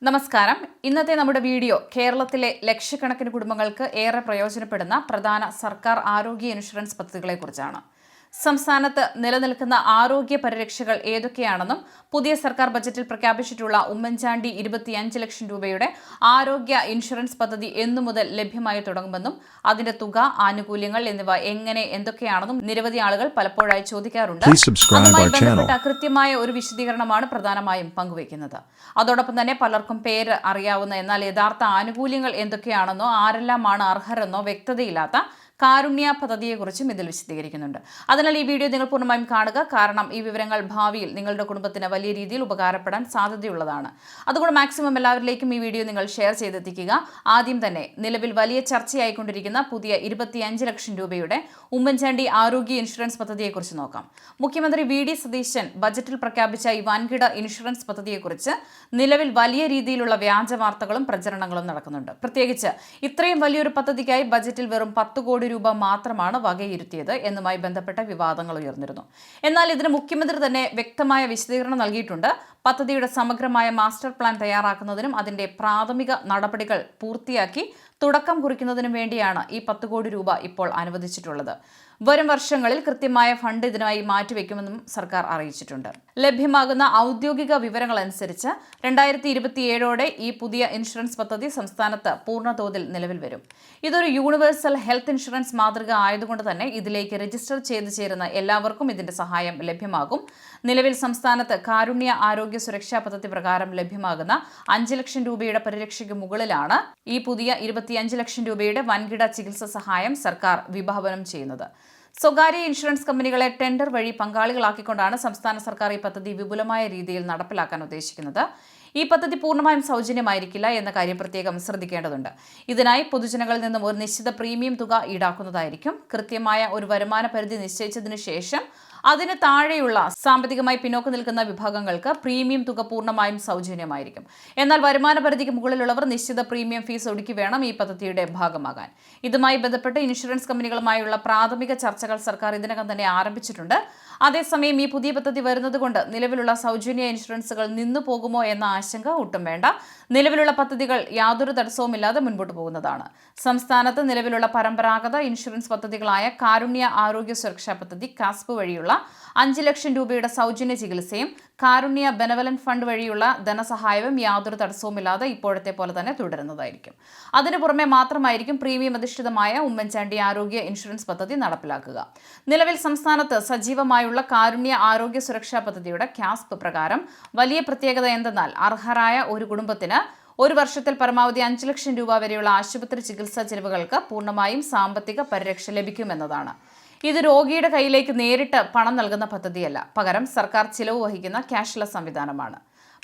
നമസ്കാരം. ഇന്നത്തെ നമ്മുടെ വീഡിയോ കേരളത്തിലെ ലക്ഷക്കണക്കിന് കുടുംബങ്ങൾക്ക് ഏറെ പ്രയോജനപ്പെടുന്ന പ്രധാന സർക്കാർ ആരോഗ്യ ഇൻഷുറൻസ് പദ്ധതികളെക്കുറിച്ചാണ്. സംസ്ഥാനത്ത് നിലനിൽക്കുന്ന ആരോഗ്യ പരിരക്ഷകൾ ഏതൊക്കെയാണെന്നും പുതിയ സർക്കാർ ബജറ്റിൽ പ്രഖ്യാപിച്ചിട്ടുള്ള ഉമ്മൻചാണ്ടി 25 ലക്ഷം രൂപയുടെ ആരോഗ്യ ഇൻഷുറൻസ് പദ്ധതി എന്നു മുതൽ ലഭ്യമായി തുടങ്ങുമെന്നും അതിന്റെ തുക, ആനുകൂല്യങ്ങൾ എന്നിവ എന്തൊക്കെയാണെന്നും നിരവധി ആളുകൾ പലപ്പോഴായി ചോദിക്കാറുണ്ട്. അതുമായി ബന്ധപ്പെട്ട കൃത്യമായ ഒരു വിശദീകരണമാണ് പ്രധാനമായും പങ്കുവയ്ക്കുന്നത്. അതോടൊപ്പം തന്നെ പലർക്കും പേര് അറിയാവുന്ന എന്നാൽ യഥാർത്ഥ ആനുകൂല്യങ്ങൾ എന്തൊക്കെയാണെന്നോ ആരെല്ലാമാണ് അർഹരെന്നോ വ്യക്തതയില്ലാത്ത കാരുണ്യ പദ്ധതിയെക്കുറിച്ചും ഇതിൽ വിശദീകരിക്കുന്നുണ്ട്. അതിനാൽ ഈ വീഡിയോ നിങ്ങൾ പൂർണ്ണമായും കാണുക. കാരണം ഈ വിവരങ്ങൾ ഭാവിയിൽ നിങ്ങളുടെ കുടുംബത്തിന് വലിയ രീതിയിൽ ഉപകാരപ്പെടാൻ സാധ്യതയുള്ളതാണ്. അതുകൊണ്ട് മാക്സിമം എല്ലാവരിലേക്കും ഈ വീഡിയോ നിങ്ങൾ ഷെയർ ചെയ്തെത്തിക്കുക. ആദ്യം തന്നെ നിലവിൽ വലിയ ചർച്ചയായിക്കൊണ്ടിരിക്കുന്ന പുതിയ 25 ലക്ഷം രൂപയുടെ ഉമ്മൻചാണ്ടി ആരോഗ്യ ഇൻഷുറൻസ് പദ്ധതിയെക്കുറിച്ച് നോക്കാം. മുഖ്യമന്ത്രി വി.ഡി. സതീശൻ ബജറ്റിൽ പ്രഖ്യാപിച്ച ഈ വൻകിട ഇൻഷുറൻസ് പദ്ധതിയെക്കുറിച്ച് നിലവിൽ വലിയ രീതിയിലുള്ള വ്യാജ വാർത്തകളും പ്രചരണങ്ങളും നടക്കുന്നുണ്ട്. പ്രത്യേകിച്ച് ഇത്രയും വലിയൊരു പദ്ധതിക്കായി ബജറ്റിൽ വെറും 10 കോടി രൂപ മാത്രമാണ് വകയിരുത്തിയത് എന്നുമായി ബന്ധപ്പെട്ട വിവാദങ്ങൾ ഉയർന്നിരുന്നു. എന്നാൽ ഇതിന് മുഖ്യമന്ത്രി തന്നെ വ്യക്തമായ വിശദീകരണം നൽകിയിട്ടുണ്ട്. പദ്ധതിയുടെ സമഗ്രമായ മാസ്റ്റർ പ്ലാൻ തയ്യാറാക്കുന്നതിനും അതിന്റെ പ്രാഥമിക നടപടികൾ പൂർത്തിയാക്കി തുടക്കം കുറിക്കുന്നതിനും വേണ്ടിയാണ് ഈ 10 കോടി രൂപ ഇപ്പോൾ അനുവദിച്ചിട്ടുള്ളത്. വരും വർഷങ്ങളിൽ കൃത്യമായ ഫണ്ട് ഇതിനായി മാറ്റിവെക്കുമെന്നും സർക്കാർ അറിയിച്ചിട്ടുണ്ട്. ലഭ്യമാകുന്ന ഔദ്യോഗിക വിവരങ്ങൾ അനുസരിച്ച് 2027ഓടെ ഈ പുതിയ ഇൻഷുറൻസ് പദ്ധതി സംസ്ഥാനത്ത് പൂർണ്ണതോതിൽ നിലവിൽ വരും. ഇതൊരു യൂണിവേഴ്സൽ ഹെൽത്ത് ഇൻഷുറൻസ് മാതൃക ആയതുകൊണ്ട് തന്നെ ഇതിലേക്ക് രജിസ്റ്റർ ചെയ്തു ചേരുന്ന എല്ലാവർക്കും ഇതിന്റെ സഹായം ലഭ്യമാകും. നിലവിൽ സംസ്ഥാനത്ത് കാരുണ്യ ആരോഗ്യ സുരക്ഷാ പദ്ധതി പ്രകാരം ലഭ്യമാകുന്ന 5 ലക്ഷം രൂപയുടെ പരിരക്ഷയ്ക്ക് മുകളിലാണ് ഈ പുതിയ 25 ലക്ഷം രൂപയുടെ വൻകിട ചികിത്സാ സഹായം സർക്കാർ വിഭാവനം ചെയ്യുന്നത്. സ്വകാര്യ ഇൻഷുറൻസ് കമ്പനികളെ ടെൻഡർ വഴി പങ്കാളികളാക്കിക്കൊണ്ടാണ് സംസ്ഥാന സർക്കാർ ഈ പദ്ധതി വിപുലമായ രീതിയിൽ നടപ്പിലാക്കാൻ ഉദ്ദേശിക്കുന്നത്. ഈ പദ്ധതി പൂർണ്ണമായും സൗജന്യമായിരിക്കില്ല എന്ന കാര്യം പ്രത്യേകം ശ്രദ്ധിക്കേണ്ടതുണ്ട്. ഇതിനായി പൊതുജനങ്ങളിൽ നിന്നും ഒരു നിശ്ചിത പ്രീമിയം തുക ഈടാക്കുന്നതായിരിക്കും. കൃത്യമായ ഒരു വരുമാന പരിധി നിശ്ചയിച്ചതിനു ശേഷം അതിന് താഴെയുള്ള സാമ്പത്തികമായി പിന്നോക്കം നിൽക്കുന്ന വിഭാഗങ്ങൾക്ക് പ്രീമിയം തുക പൂർണ്ണമായും സൗജന്യമായിരിക്കും. എന്നാൽ വരുമാന പരിധിക്ക് മുകളിലുള്ളവർ നിശ്ചിത പ്രീമിയം ഫീസ് ഒടുക്കി വേണം ഈ പദ്ധതിയുടെ ഭാഗമാകാൻ. ഇതുമായി ബന്ധപ്പെട്ട് ഇൻഷുറൻസ് കമ്പനികളുമായുള്ള പ്രാഥമിക ചർച്ചകൾ സർക്കാർ ഇതിനകം തന്നെ ആരംഭിച്ചിട്ടുണ്ട്. അതേസമയം ഈ പുതിയ പദ്ധതി വരുന്നതുകൊണ്ട് നിലവിലുള്ള സൗജന്യ ഇൻഷുറൻസുകൾ നിന്നു പോകുമോ എന്ന ആശങ്ക ഒട്ടും വേണ്ട. നിലവിലുള്ള പദ്ധതികൾ യാതൊരു തടസ്സവുമില്ലാതെ മുൻപോട്ട് പോകുന്നതാണ്. സംസ്ഥാനത്ത് നിലവിലുള്ള പരമ്പരാഗത ഇൻഷുറൻസ് പദ്ധതികളായ കാരുണ്യ ആരോഗ്യ സുരക്ഷാ പദ്ധതി കാസ്പ് വഴിയുള്ള 5 ലക്ഷം രൂപയുടെ സൗജന്യ ചികിത്സയും കാരുണ്യ ബെനവലന്റ് ഫണ്ട് വഴിയുള്ള ധനസഹായവും യാതൊരു തടസ്സവുമില്ലാതെ ഇപ്പോഴത്തെ പോലെ തന്നെ തുടരുന്നതായിരിക്കും. അതിനു പുറമെ മാത്രമായിരിക്കും പ്രീമിയം അധിഷ്ഠിതമായ ഉമ്മൻചാണ്ടി ആരോഗ്യ ഇൻഷുറൻസ് പദ്ധതി നടപ്പിലാക്കുക. നിലവിൽ സംസ്ഥാനത്ത് സജീവമായുള്ള കാരുണ്യ ആരോഗ്യ സുരക്ഷാ പദ്ധതിയുടെ കാസ്പ് പ്രകാരം വലിയ പ്രത്യേകത എന്തെന്നാൽ അർഹരായ ഒരു കുടുംബത്തിന് ഒരു വർഷത്തിൽ പരമാവധി 5 ലക്ഷം രൂപ വരെയുള്ള ആശുപത്രി ചികിത്സാ ചെലവുകൾക്ക് പൂർണ്ണമായും സാമ്പത്തിക പരിരക്ഷ ലഭിക്കുമെന്നതാണ്. ഇത് രോഗിയുടെ കയ്യിലേക്ക് നേരിട്ട് പണം നൽകുന്ന പദ്ധതിയല്ല, പകരം സർക്കാർ ചിലവ് വഹിക്കുന്ന ക്യാഷ്ലെസ് സംവിധാനമാണ്.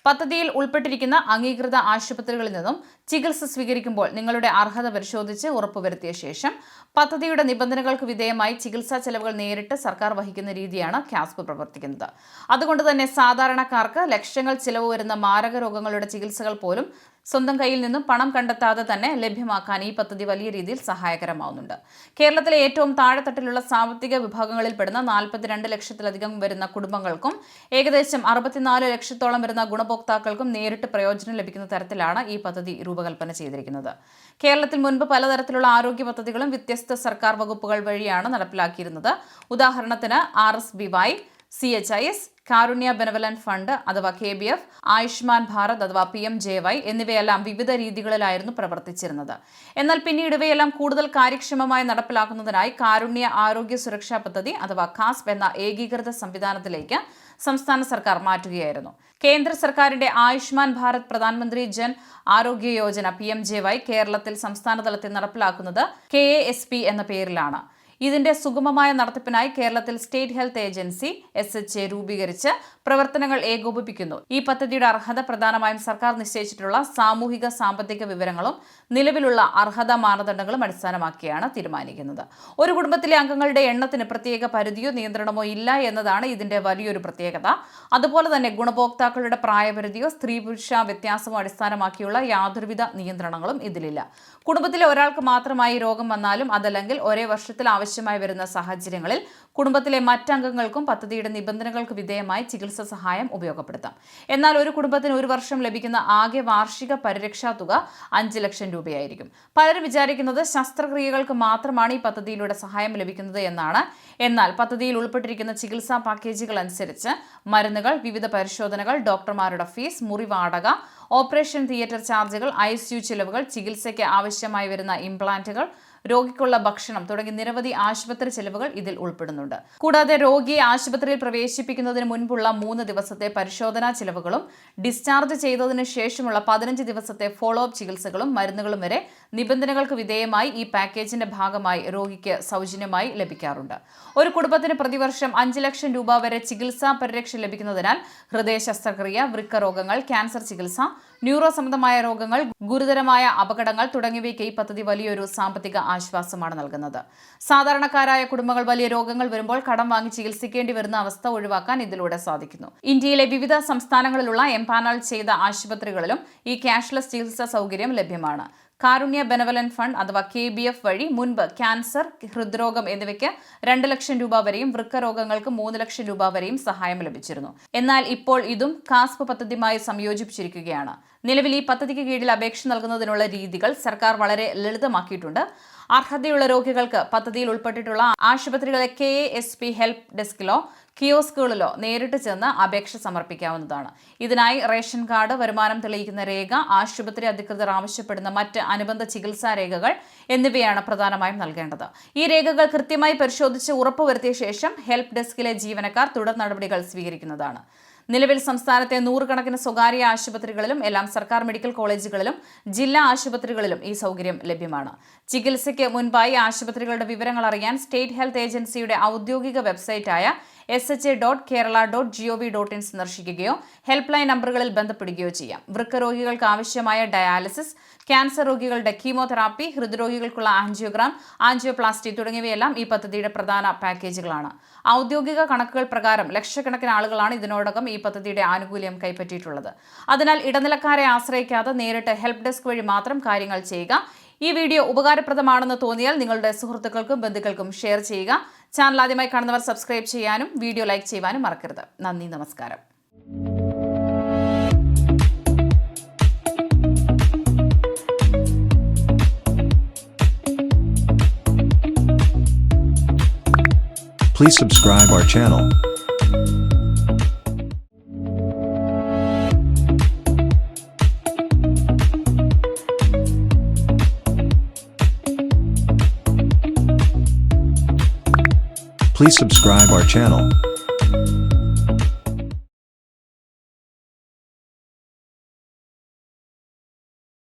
പദ്ധതിയിൽ ഉൾപ്പെട്ടിരിക്കുന്ന അംഗീകൃത ആശുപത്രികളിൽ നിന്നും ചികിത്സ സ്വീകരിക്കുമ്പോൾ നിങ്ങളുടെ അർഹത പരിശോധിച്ച് ഉറപ്പുവരുത്തിയ ശേഷം പദ്ധതിയുടെ നിബന്ധനകൾക്ക് വിധേയമായി ചികിത്സാ ചെലവുകൾ നേരിട്ട് സർക്കാർ വഹിക്കുന്ന രീതിയാണ് കാസ്പ് പ്രവർത്തിക്കുന്നത്. അതുകൊണ്ട് തന്നെ സാധാരണക്കാർക്ക് ലക്ഷങ്ങൾ ചിലവ് വരുന്ന മാരക രോഗങ്ങളുടെ ചികിത്സകൾ പോലും സ്വന്തം കയ്യിൽ നിന്നും പണം കണ്ടെത്താതെ തന്നെ ലഭ്യമാക്കാൻ ഈ പദ്ധതി വലിയ രീതിയിൽ സഹായകരമാവുന്നുണ്ട്. കേരളത്തിലെ ഏറ്റവും താഴെത്തട്ടിലുള്ള സാമ്പത്തിക വിഭാഗങ്ങളിൽപ്പെടുന്ന 42 ലക്ഷത്തിലധികം വരുന്ന കുടുംബങ്ങൾക്കും ഏകദേശം 64 ലക്ഷത്തോളം വരുന്ന ഗുണഭോക്താക്കൾക്കും നേരിട്ട് പ്രയോജനം ലഭിക്കുന്ന തരത്തിലാണ് ഈ പദ്ധതി രൂപകൽപ്പന ചെയ്തിരിക്കുന്നത്. കേരളത്തിൽ മുൻപ് പലതരത്തിലുള്ള ആരോഗ്യ പദ്ധതികളും വ്യത്യസ്ത സർക്കാർ വകുപ്പുകൾ വഴിയാണ് നടപ്പിലാക്കിയിരുന്നത്. ഉദാഹരണത്തിന് RSBY, CHIS, കാരുണ്യ ബെനവലന്റ് ഫണ്ട് അഥവാ KBF, ആയുഷ്മാൻ ഭാരത് അഥവാ PMJY എന്നിവയെല്ലാം വിവിധ രീതികളിലായിരുന്നു പ്രവർത്തിച്ചിരുന്നത്. എന്നാൽ പിന്നീട് ഇവയെല്ലാം കൂടുതൽ കാര്യക്ഷമമായി നടപ്പിലാക്കുന്നതിനായി കാരുണ്യ ആരോഗ്യ സുരക്ഷാ പദ്ധതി അഥവാ കാസ്പ് എന്ന ഏകീകൃത സംവിധാനത്തിലേക്ക് സംസ്ഥാന സർക്കാർ മാറ്റുകയായിരുന്നു. കേന്ദ്ര സർക്കാരിന്റെ ആയുഷ്മാൻ ഭാരത് പ്രധാനമന്ത്രി ജൻ ആരോഗ്യ യോജന PMJY കേരളത്തിൽ സംസ്ഥാന തലത്തിൽ നടപ്പിലാക്കുന്നത് KASP എന്ന പേരിലാണ്. ഇതിന്റെ സുഗമമായ നടത്തിപ്പിനായി കേരളത്തിൽ സ്റ്റേറ്റ് ഹെൽത്ത് ഏജൻസി SHA രൂപീകരിച്ച് പ്രവർത്തനങ്ങൾ ഏകോപിപ്പിക്കുന്നു. ഈ പദ്ധതിയുടെ അർഹത പ്രധാനമായും സർക്കാർ നിശ്ചയിച്ചിട്ടുള്ള സാമൂഹിക സാമ്പത്തിക വിവരങ്ങളും നിലവിലുള്ള അർഹതാ മാനദണ്ഡങ്ങളും അടിസ്ഥാനമാക്കിയാണ് തീരുമാനിക്കുന്നത്. ഒരു കുടുംബത്തിലെ അംഗങ്ങളുടെ എണ്ണത്തിന് പ്രത്യേക പരിധിയോ നിയന്ത്രണമോ ഇല്ല എന്നതാണ് ഇതിന്റെ വലിയൊരു പ്രത്യേകത. അതുപോലെ തന്നെ ഗുണഭോക്താക്കളുടെ പ്രായപരിധിയോ സ്ത്രീ പുരുഷ വ്യത്യാസമോ അടിസ്ഥാനമാക്കിയുള്ള യാതൊരുവിധ നിയന്ത്രണങ്ങളും ഇതിലില്ല. കുടുംബത്തിലെ ഒരാൾക്ക് മാത്രമായി രോഗം വന്നാലും അതല്ലെങ്കിൽ ഒരേ വർഷത്തിൽ ആവശ്യം ആവശ്യമായി വരുന്ന സാഹചര്യങ്ങളിൽ കുടുംബത്തിലെ മറ്റംഗങ്ങൾക്കും പദ്ധതിയുടെ നിബന്ധനകൾക്ക് വിധേയമായി ചികിത്സാ സഹായം ഉപയോഗപ്പെടുത്താം. എന്നാൽ ഒരു കുടുംബത്തിന് 1 വർഷം ലഭിക്കുന്ന ആകെ വാർഷിക പരിരക്ഷാ തുക 5 ലക്ഷം രൂപയായിരിക്കും. പലരും വിചാരിക്കുന്നത് ശസ്ത്രക്രിയകൾക്ക് മാത്രമാണ് ഈ പദ്ധതിയിലൂടെ സഹായം ലഭിക്കുന്നത് എന്നാണ്. എന്നാൽ പദ്ധതിയിൽ ഉൾപ്പെട്ടിരിക്കുന്ന ചികിത്സാ പാക്കേജുകൾ അനുസരിച്ച് മരുന്നുകൾ, വിവിധ പരിശോധനകൾ, ഡോക്ടർമാരുടെ ഫീസ്, മുറി വാടക, ഓപ്പറേഷൻ തിയേറ്റർ ചാർജുകൾ, ICU ചിലവുകൾ, ചികിത്സയ്ക്ക് ആവശ്യമായി വരുന്ന ഇംപ്ലാന്റുകൾ, രോഗിക്കുള്ള ഭക്ഷണം തുടങ്ങി നിരവധി ആശുപത്രി ചെലവുകൾ ഇതിൽ ഉൾപ്പെടുന്നുണ്ട്. കൂടാതെ രോഗിയെ ആശുപത്രിയിൽ പ്രവേശിപ്പിക്കുന്നതിന് മുൻപുള്ള 3 ദിവസത്തെ പരിശോധനാ ചിലവുകളും ഡിസ്ചാർജ് ചെയ്തതിനു ശേഷമുള്ള 15 ദിവസത്തെ ഫോളോ അപ്പ് ചികിത്സകളും മരുന്നുകളും വരെ നിബന്ധനകൾക്ക് വിധേയമായി ഈ പാക്കേജിന്റെ ഭാഗമായി രോഗിക്ക് സൗജന്യമായി ലഭിക്കാറുണ്ട്. ഒരു കുടുംബത്തിന് പ്രതിവർഷം 5 ലക്ഷം രൂപ വരെ ചികിത്സാ പരിരക്ഷ ലഭിക്കുന്നതിനാൽ ഹൃദയ ശസ്ത്രക്രിയ, വൃക്ക രോഗങ്ങൾ, ക്യാൻസർ ചികിത്സ, ന്യൂറോ സംബന്ധമായ രോഗങ്ങൾ, ഗുരുതരമായ അപകടങ്ങൾ തുടങ്ങിയവയ്ക്ക് ഈ പദ്ധതി വലിയൊരു സാമ്പത്തിക ആശ്വാസമാണ് നൽകുന്നത്. സാധാരണക്കാരായ കുടുംബങ്ങൾ വലിയ രോഗങ്ങൾ വരുമ്പോൾ കടം വാങ്ങി ചികിത്സിക്കേണ്ടി വരുന്ന അവസ്ഥ ഒഴിവാക്കാൻ ഇതിലൂടെ സാധിക്കുന്നു. ഇന്ത്യയിലെ വിവിധ സംസ്ഥാനങ്ങളിലുള്ള എംപാനൽ ചെയ്ത ആശുപത്രികളിലും ഈ ക്യാഷ്ലെസ് ചികിത്സാ സൗകര്യം ലഭ്യമാണ്. കാരുണ്യ ബെനവലന്റ് ഫണ്ട് അഥവാ KBF വഴി മുൻപ് ക്യാൻസർ, ഹൃദ്രോഗം എന്നിവയ്ക്ക് 2 ലക്ഷം രൂപ വരെയും വൃക്ക രോഗങ്ങൾക്ക് 3 ലക്ഷം രൂപ വരെയും സഹായം ലഭിച്ചിരുന്നു. എന്നാൽ ഇപ്പോൾ ഇതും കാസ്പ് പദ്ധതിയുമായി സംയോജിപ്പിച്ചിരിക്കുകയാണ്. നിലവിൽ ഈ പദ്ധതിക്ക് കീഴിൽ അപേക്ഷ നൽകുന്നതിനുള്ള രീതികൾ സർക്കാർ വളരെ ലളിതമാക്കിയിട്ടുണ്ട്. അർഹതയുള്ള രോഗികൾക്ക് പദ്ധതിയിൽ ഉൾപ്പെട്ടിട്ടുള്ള ആശുപത്രികളെ KASP ഹെൽപ്പ് ഡെസ്കിലോ കിയോസ്കുകളിലോ നേരിട്ട് ചെന്ന് അപേക്ഷ സമർപ്പിക്കാവുന്നതാണ്. ഇതിനായി റേഷൻ കാർഡ്, വരുമാനം തെളിയിക്കുന്ന രേഖ, ആശുപത്രി അധികൃതർ ആവശ്യപ്പെടുന്ന മറ്റ് അനുബന്ധ ചികിത്സാ രേഖകൾ എന്നിവയാണ് പ്രധാനമായും നൽകേണ്ടത്. ഈ രേഖകൾ കൃത്യമായി പരിശോധിച്ച് ഉറപ്പുവരുത്തിയ ശേഷം ഹെൽപ്പ് ഡെസ്കിലെ ജീവനക്കാർ തുടർ നടപടികൾ സ്വീകരിക്കുന്നതാണ്. നിലവിൽ സംസ്ഥാനത്തെ 100 കണക്കിന് സ്വകാര്യ ആശുപത്രികളിലും എല്ലാം സർക്കാർ മെഡിക്കൽ കോളേജുകളിലും ജില്ലാ ആശുപത്രികളിലും ഈ സൗകര്യം ലഭ്യമാണ്. ചികിത്സയ്ക്ക് മുൻപായി ആശുപത്രികളുടെ വിവരങ്ങൾ അറിയാൻ സ്റ്റേറ്റ് ഹെൽത്ത് ഏജൻസിയുടെ ഔദ്യോഗിക വെബ്സൈറ്റായ sha.kerala.gov.in സന്ദർശിക്കുകയോ ഹെൽപ്പ് ലൈൻ നമ്പറുകളിൽ ബന്ധപ്പെടുകയോ ചെയ്യാം. വൃക്ക രോഗികൾക്ക് ആവശ്യമായ ഡയാലിസിസ്, ക്യാൻസർ രോഗികളുടെ കീമോതെറാപ്പി, ഹൃദ്രോഗികൾക്കുള്ള ആൻജിയോഗ്രാം, ആൻജിയോപ്ലാസ്റ്റി തുടങ്ങിയവയെല്ലാം ഈ പദ്ധതിയുടെ പ്രധാന പാക്കേജുകളാണ്. ഔദ്യോഗിക കണക്കുകൾ പ്രകാരം ലക്ഷക്കണക്കിന് ആളുകളാണ് ഇതിനോടകം ഈ പദ്ധതിയുടെ ആനുകൂല്യം കൈപ്പറ്റിയിട്ടുള്ളത്. അതിനാൽ ഇടനിലക്കാരെ ആശ്രയിക്കാതെ നേരിട്ട് ഹെൽപ്പ് ഡെസ്ക് വഴി മാത്രം കാര്യങ്ങൾ ചെയ്യുക. ഈ വീഡിയോ ഉപകാരപ്രദമാണെന്ന് തോന്നിയാൽ നിങ്ങളുടെ സുഹൃത്തുക്കൾക്കും ബന്ധുക്കൾക്കും ഷെയർ ചെയ്യുക. ചാനൽ ആദ്യമായി കാണുന്നവർ സബ്സ്ക്രൈബ് ചെയ്യാനും വീഡിയോ ലൈക്ക് ചെയ്യുവാനും മറക്കരുത്. നന്ദി, നമസ്കാരം. Please subscribe our channel. Please subscribe our channel.